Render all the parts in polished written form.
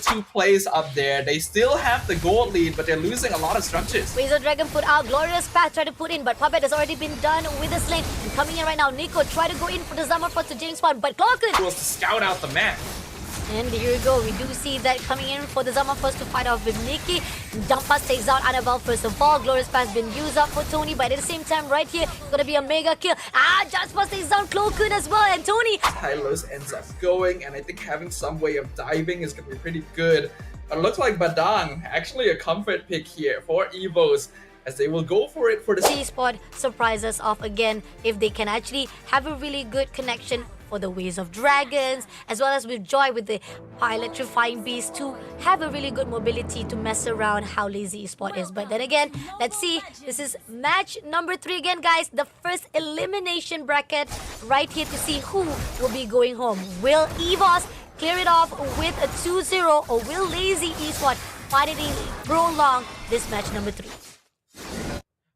2 plays up there. They still have the gold lead, but they're losing a lot of structures. Razor Dragon put out, Glorious Path tried to put in, but Puppet has already been done with the slate. And coming in right now, Nico tried to go in for the Zamorphos to James Bond, but Clocken He was to scout out the map. And here we go. We do see that coming in for the Zamorphos to fight off with Nikki. Jump Pass takes out Annabelle first of all. Glorious Pass has been used up for Tony, but at the same time, right here, it's gonna be a mega kill. Jump Pass takes down Cloakun as well, and Tony. Tylos ends up going, and I think having some way of diving is gonna be pretty good. But it looks like Badang, actually a comfort pick here for EVOS, as they will go for it for the C-Sport surprise us off again if they can actually have a really good connection for the Ways of Dragons, as well as with Joy with the electrifying beast to have a really good mobility to mess around how lazy Esport is. But then again, let's see. This is match number 3 again, guys. The first elimination bracket right here to see who will be going home. Will EVOS clear it off with a 2-0, or will Lazy Esport finally prolong this match number 3?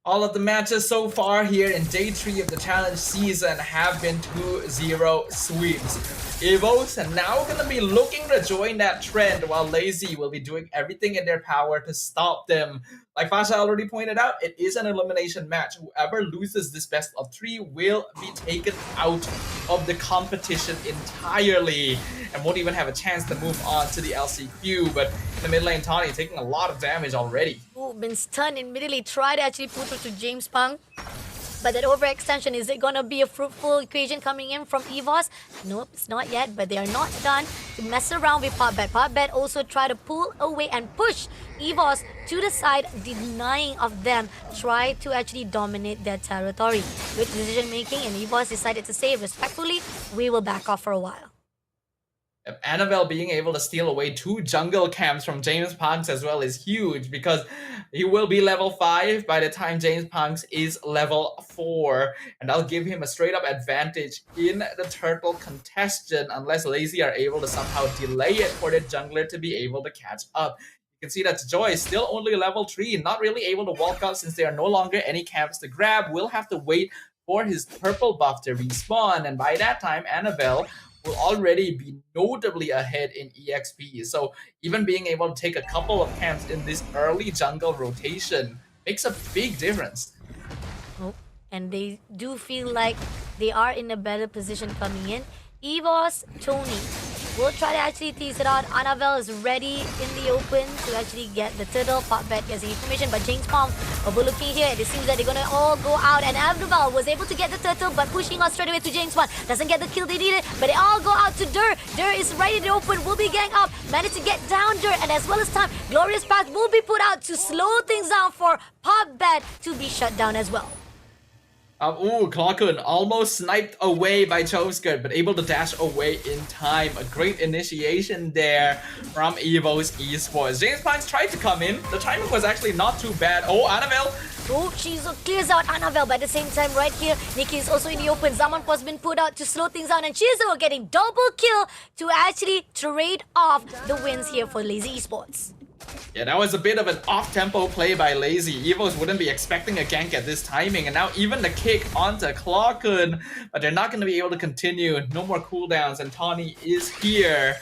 All of the matches so far here in day 3 of the challenge season have been 2-0 sweeps. EVOS are now going to be looking to join that trend, while Lazy will be doing everything in their power to stop them. Like Fasha already pointed out, it is an elimination match. Whoever loses this best of 3 will be taken out of the competition entirely and won't even have a chance to move on to the LCQ. But in the mid lane, Tawny taking a lot of damage already. Been stunned immediately, tried to actually put through to James Pang. But that overextension, is it gonna be a fruitful equation coming in from EVOS? Nope, it's not yet, but they are not done to mess around with Popbet. Popbet also try to pull away and push EVOS to the side, denying of them try to actually dominate their territory. Good decision making, and EVOS decided to say respectfully, we will back off for a while. Annabelle being able to steal away 2 jungle camps from James Punks as well is huge, because he will be level 5 by the time James Punks is level 4, and that'll give him a straight up advantage in the turtle contestation unless Lazy are able to somehow delay it for the jungler to be able to catch up. You can see that Joy is still only level 3, not really able to walk out since there are no longer any camps to grab. We'll have to wait for his purple buff to respawn, and by that time Annabelle will already be notably ahead in EXP. So even being able to take a couple of camps in this early jungle rotation makes a big difference. Oh, and they do feel like they are in a better position coming in. EVOS, Tony will try to actually tease it out. Annabelle is ready in the open to actually get the turtle. Popbet gets the information, but James Palm overlooking here. It seems that they're gonna all go out, and Annabelle was able to get the turtle, but pushing on straight away to James Bond. Doesn't get the kill they needed, but they all go out to Dur. Dur is right in the open, will be gang up, managed to get down Dur, and as well as time, Glorious Path will be put out to slow things down for Popbet to be shut down as well. Clockun almost sniped away by Choveskirt, but able to dash away in time. A great initiation there from EVOS Esports. James Punks tried to come in. The timing was actually not too bad. Oh, Annabelle! Oh, she clears out Annabelle, but at the same time right here, Nikki is also in the open. Zaman has been put out to slow things down, and Chizo getting double kill to actually trade off the wins here for Lazy Esports. Yeah, that was a bit of an off-tempo play by Lazy. EVOS wouldn't be expecting a gank at this timing, and now even the kick onto Clockun, but they're not going to be able to continue. No more cooldowns, and Tawny is here.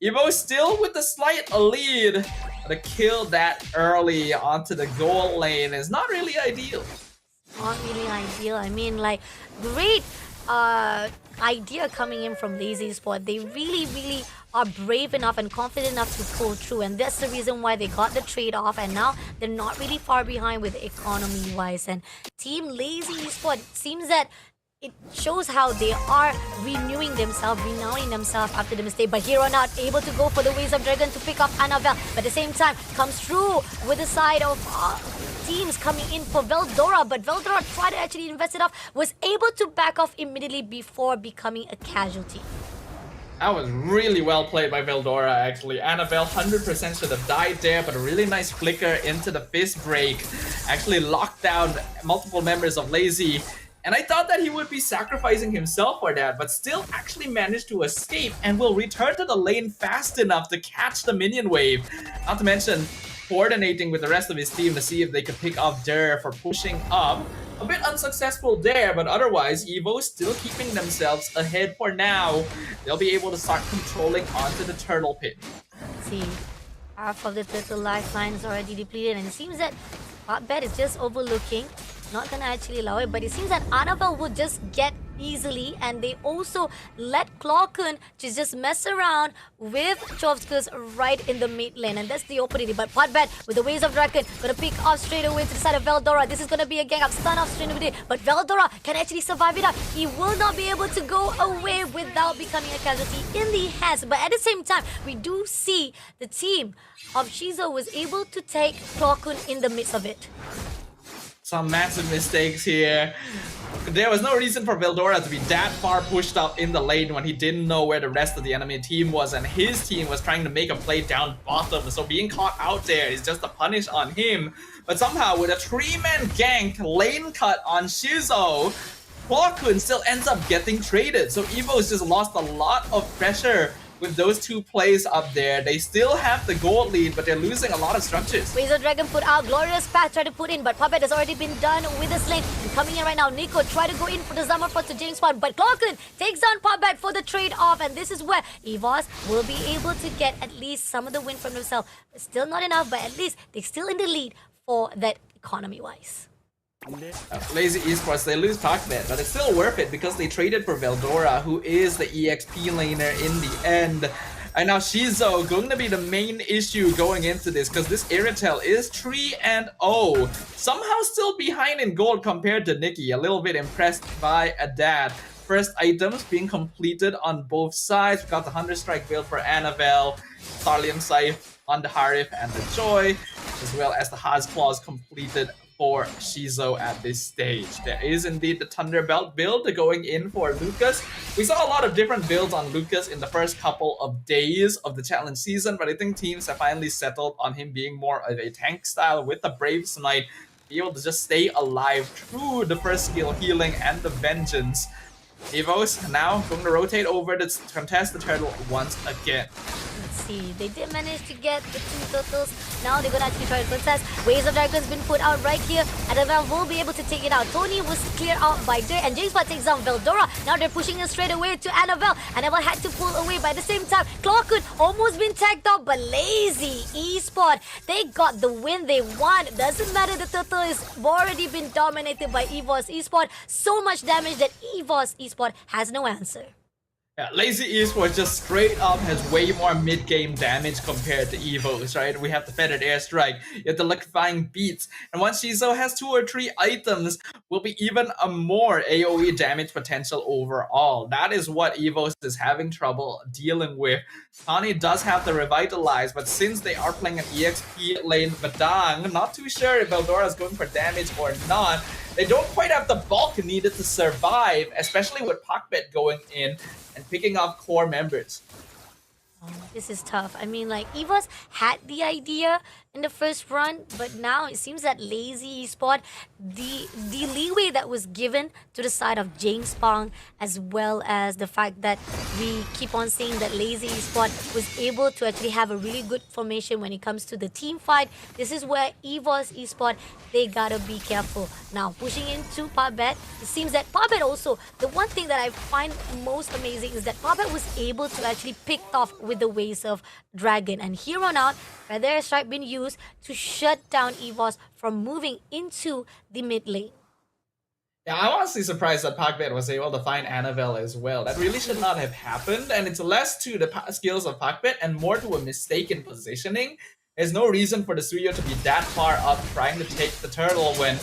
EVOS still with the slight lead, but a kill that early onto the goal lane is not really ideal. Not really ideal. I mean, like, great idea coming in from Lazy Sport. They really are brave enough and confident enough to pull through, and that's the reason why they got the trade off, and now they're not really far behind with economy wise. And Team Lazy Sport, seems that it shows how they are renewing themselves, renowing themselves after the mistake, but here on out able to go for the Ways of Dragon to pick up Annabelle, but at the same time comes through with the side of teams coming in for Veldora, but Veldora tried to actually invest it off, was able to back off immediately before becoming a casualty. That was really well played by Veldora, actually. Annabelle 100% should have died there, but a really nice flicker into the fist break actually locked down multiple members of Lazy. And I thought that he would be sacrificing himself for that, but still actually managed to escape and will return to the lane fast enough to catch the minion wave. Not to mention, coordinating with the rest of his team to see if they could pick off Dur for pushing up. A bit unsuccessful there, but otherwise, EVO still keeping themselves ahead for now. They'll be able to start controlling onto the turtle pit. Let's see. Half of the turtle lifeline is already depleted, and it seems that Hotbed is just overlooking. Not gonna actually allow it, but it seems that Annabelle would just get easily, and they also let Clockun to just mess around with Chovskus right in the mid lane, and that's the opportunity. But Hotbed with the Waves of Dragon gonna pick off straight away to the side of Veldora. This is gonna be a gang up, stun off straight away, but Veldora can actually survive it up. He will not be able to go away without becoming a casualty in the hands, but at the same time, we do see the team of Shizo was able to take Clockun in the midst of it. Some massive mistakes here. There was no reason for Veldora to be that far pushed up in the lane when he didn't know where the rest of the enemy team was, and his team was trying to make a play down bottom, so being caught out there is just a punish on him. But somehow with a 3-man gank lane cut on Shizo, Clockun still ends up getting traded, so EVO's just lost a lot of pressure with those two plays up there. They still have the gold lead, but they're losing a lot of structures. Waves of Dragon put out, Glorious Path tried to put in, but Puppet has already been done with the slate. And coming in right now, Nico tried to go in for the Zammerford to James Bond, but Clockun takes down Puppet for the trade-off, and this is where EVOS will be able to get at least some of the win from themselves. Still not enough, but at least they're still in the lead for that economy-wise. Lazy Esports, they lose Puckbet, but it's still worth it because they traded for Veldora, who is the EXP laner in the end. And now Shizo going to be the main issue going into this, because this Iritel is 3-0. Somehow still behind in gold compared to Nikki. A little bit impressed by that. First items being completed on both sides. We got the 100 strike build for Annabelle, Starlium Scythe on the Harif and the Joy, as well as the Haz Claws completed for Shizo at this stage. There is indeed the Thunderbelt build going in for Lucas. We saw a lot of different builds on Lucas in the first couple of days of the challenge season, but I think teams have finally settled on him being more of a tank style with the Brave Smite, be able to just stay alive through the first skill, healing, and the Vengeance. EVOS now going to rotate over to contest the turtle once again. Let's see, they did manage to get the 2 turtles. Now they're gonna actually try to contest. Waves of Dragon's been put out right here. Annabelle will be able to take it out. Tony was cleared out by Dur, and James Bond takes down Veldora. Now they're pushing it straight away to Annabelle. Annabelle had to pull away, but at the same time, Clockun almost been tagged out, but Lazy Esport, they got the win they want. Doesn't matter, the turtle has already been dominated by EVOS Esport. So much damage that EVOS Esport has no answer. Yeah, Lazy Esports just straight up has way more mid-game damage compared to EVOS, right? We have the Feathered Airstrike, you have the Liquefying Beats, and once Shizo has 2 or 3 items, will be even a more AoE damage potential overall. That is what EVOS is having trouble dealing with. Tani does have the Revitalize, but since they are playing an EXP lane Badang, not too sure if Veldora is going for damage or not. They don't quite have the bulk needed to survive, especially with Puckbet going in and picking off core members. Oh, this is tough. I mean, like, EVOS had the idea in the first run, but now it seems that Lazy Esport, the leeway that was given to the side of James Pong, as well as the fact that we keep on seeing that Lazy Esport was able to actually have a really good formation when it comes to the team fight. This is where EVOS Esport, they gotta be careful. Now, pushing into Puppet, it seems that Puppet also, the one thing that I find most amazing is that Puppet was able to actually pick off with the Waves of Dragon, and here on out, Feather Strike been used to shut down EVOS from moving into the mid lane. Yeah, I'm honestly surprised that Puckbet was able to find Annabelle as well. That really should not have happened, and it's less to the skills of Puckbet and more to a mistaken positioning. There's no reason for the Suyo to be that far up trying to take the turtle when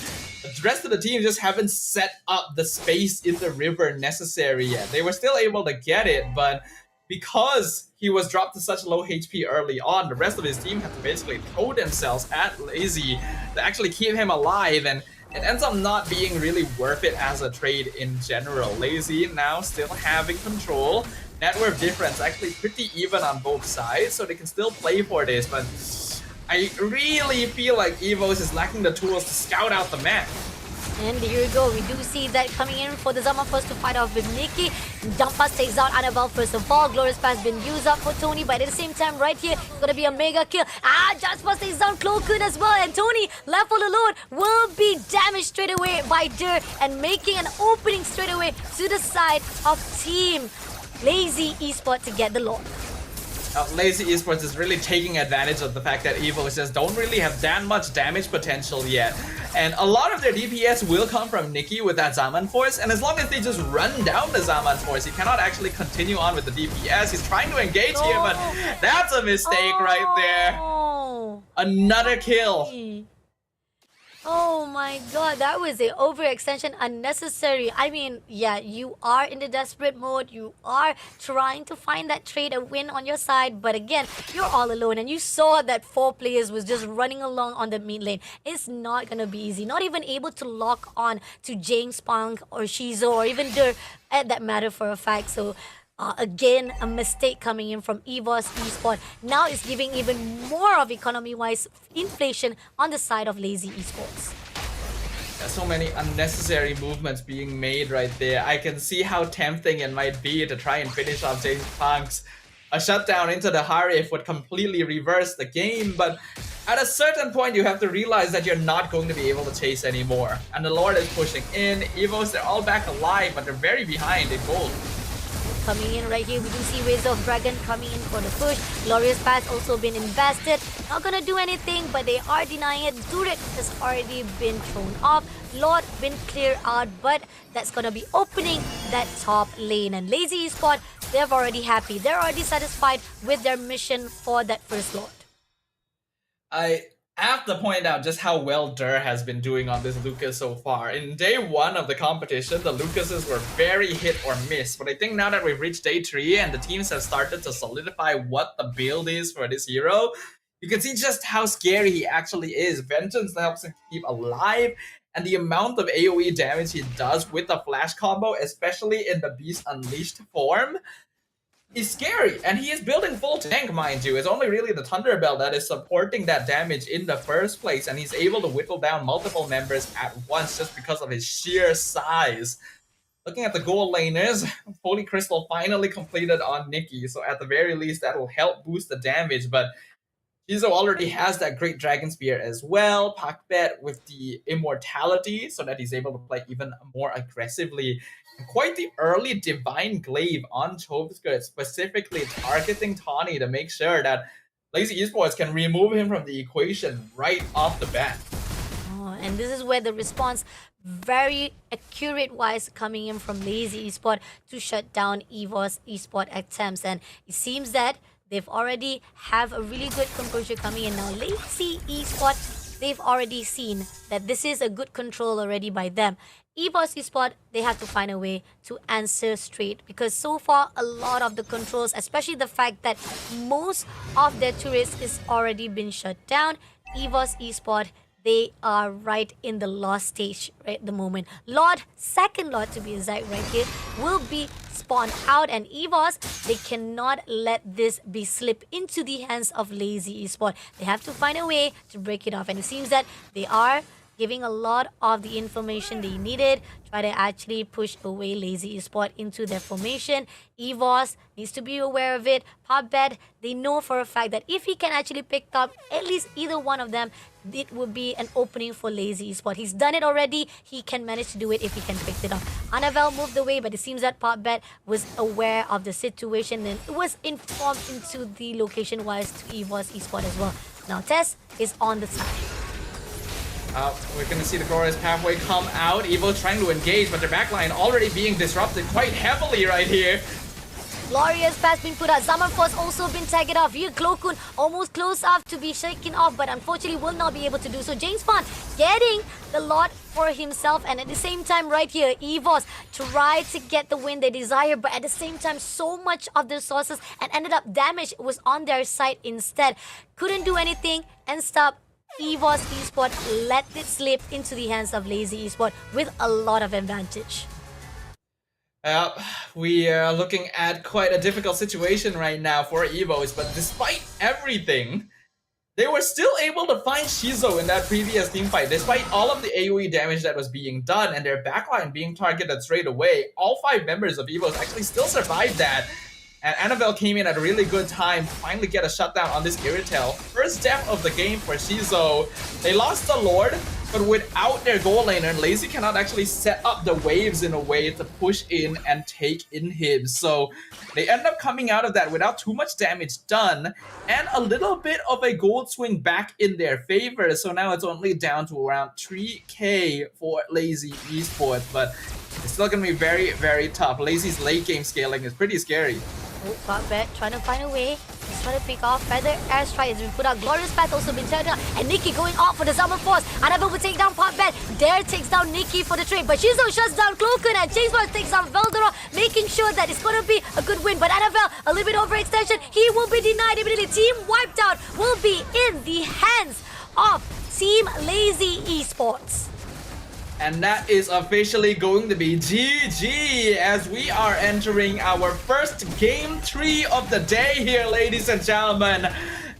the rest of the team just haven't set up the space in the river necessary yet. They were still able to get it, but because he was dropped to such low HP early on, the rest of his team had to basically throw themselves at Lazy to actually keep him alive, and it ends up not being really worth it as a trade in general. Lazy now still having control. Net worth difference actually pretty even on both sides, so they can still play for this, but I really feel like EVOS is lacking the tools to scout out the map. And here we go. We do see that coming in for the Zaman first to fight off with Nikki. Jump pass takes out Annabelle first of all. Glorious pass been used up for Tony, but at the same time right here, it's gonna be a mega kill. Just pass takes down Cloakun as well. And Tony, left all alone, will be damaged straight away by Dur and making an opening straight away to the side of Team Lazy Esports to get the Lord. Lazy Esports is really taking advantage of the fact that EVOS just don't really have that much damage potential yet. And a lot of their DPS will come from Nikki with that Zaman Force, and as long as they just run down the Zaman Force, he cannot actually continue on with the DPS. He's trying to engage here, but that's a mistake right there. Another kill. Oh my god, that was a overextension, unnecessary. I mean, yeah, you are in the desperate mode. You are trying to find that trade, a win on your side. But again, you're all alone. And you saw that 4 players was just running along on the mid lane. It's not going to be easy. Not even able to lock on to James Punk or Shizo or even Dur at that matter for a fact. So again, a mistake coming in from EVOS Esports. Now it's giving even more of economy-wise inflation on the side of Lazy Esports. There's so many unnecessary movements being made right there. I can see how tempting it might be to try and finish off James Punk's. A shutdown into the Harif would completely reverse the game, but at a certain point you have to realize that you're not going to be able to chase anymore. And the Lord is pushing in. EVOS, they're all back alive, but they're very behind in gold. Coming in right here, we do see Rays of Dragon coming in for the push. Glorious Pass also been invested. Not gonna do anything, but they are denying it. Turret has already been thrown off. Lord been cleared out, but that's gonna be opening that top lane. And Lazy Esports, they're already happy. They're already satisfied with their mission for that first Lord. I have to point out just how well Dur has been doing on this Lucas so far. In day 1 of the competition, the Lucases were very hit or miss, but I think now that we've reached day 3 and the teams have started to solidify what the build is for this hero, you can see just how scary he actually is. Vengeance helps him keep alive, and the amount of AoE damage he does with the flash combo, especially in the Beast Unleashed form, is scary. And he is building full tank, mind you. It's only really the Thunderbell that is supporting that damage in the first place, and he's able to whittle down multiple members at once just because of his sheer size. Looking at the gold laners, Holy Crystal finally completed on Nikki, so at the very least that will help boost the damage, but Shizo already has that great Dragon Spear as well. Pakbet with the Immortality so that he's able to play even more aggressively. And quite the early Divine Glaive on Choveskirt, specifically targeting Tawny to make sure that Lazy Esports can remove him from the equation right off the bat. And this is where the response, very accurate wise, coming in from Lazy Esports to shut down EVOS Esports attempts. And it seems that they've already have a really good composure coming in now. Lazy Esports, they've already seen that this is a good control already by them. EVOS Esports, they have to find a way to answer straight, because so far a lot of the controls, especially the fact that most of their turrets is already been shut down. EVOS Esports, they are right in the lost stage right at the moment. Lord, second Lord to be exact right here, will be spawned out, and EVOS, they cannot let this be slipped into the hands of Lazy Esports. They have to find a way to break it off, and it seems that they are giving a lot of the information they needed, try to actually push away Lazy Esports into their formation. EVOS needs to be aware of it. Pubbet, they know for a fact that if he can actually pick up at least either one of them, it would be an opening for Lazy Esports. He's done it already. He can manage to do it if he can pick it up. Annabelle moved away, but it seems that Pubbet was aware of the situation and was informed into the location-wise to EVOS Esports as well. Now Tess is on the side. We're going to see the Glorious Pathway come out. EVO trying to engage, but their backline already being disrupted quite heavily right here. Glorious Pass being put out. Zaman Force also been tagged off. Here, Cloakun almost close up to be shaken off, but unfortunately will not be able to do so. James Bond getting the lot for himself, and at the same time right here, EVOS tried to get the win they desire, but at the same time, so much of the resources and ended up damage was on their side instead. Couldn't do anything and stop. EVOS Esports let it slip into the hands of Lazy Esports with a lot of advantage. We are looking at quite a difficult situation right now for EVOS, but despite everything, they were still able to find Shizo in that previous team fight, despite all of the AoE damage that was being done and their backline being targeted straight away. All 5 members of EVOS actually still survived that. And Annabelle came in at a really good time to finally get a shutdown on this Irritel. First death of the game for Shizo. They lost the Lord, but without their goal laner, Lazy cannot actually set up the waves in a way to push in and take inhibs. So they end up coming out of that without too much damage done and a little bit of a gold swing back in their favor. So now it's only down to around 3k for Lazy Esports, but it's still going to be very, very tough. Lazy's late game scaling is pretty scary. Oh, Pop Bet trying to find a way. He's trying to pick off. Feather airstrike has been put out. Glorious Path also been turned down. And Nikki going off for the Summer Force. Annabelle will take down Pop Bet. Dare takes down Nikki for the trade. But Shizo shuts down Cloakun. And JPeSports takes down Veldora, making sure that it's going to be a good win. But Annabelle, a little bit overextension. He will be denied immediately. Team wiped out will be in the hands of Team Lazy Esports. And that is officially going to be GG as we are entering our first game 3 of the day here, ladies and gentlemen.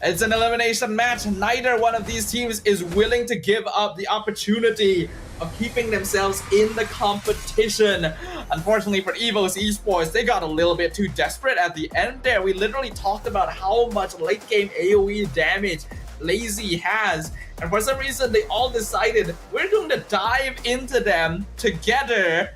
It's an elimination match. Neither one of these teams is willing to give up the opportunity of keeping themselves in the competition. Unfortunately for EVOS Esports, they got a little bit too desperate at the end there. We literally talked about how much late game AoE damage Lazy has, and for some reason they all decided we're going to dive into them together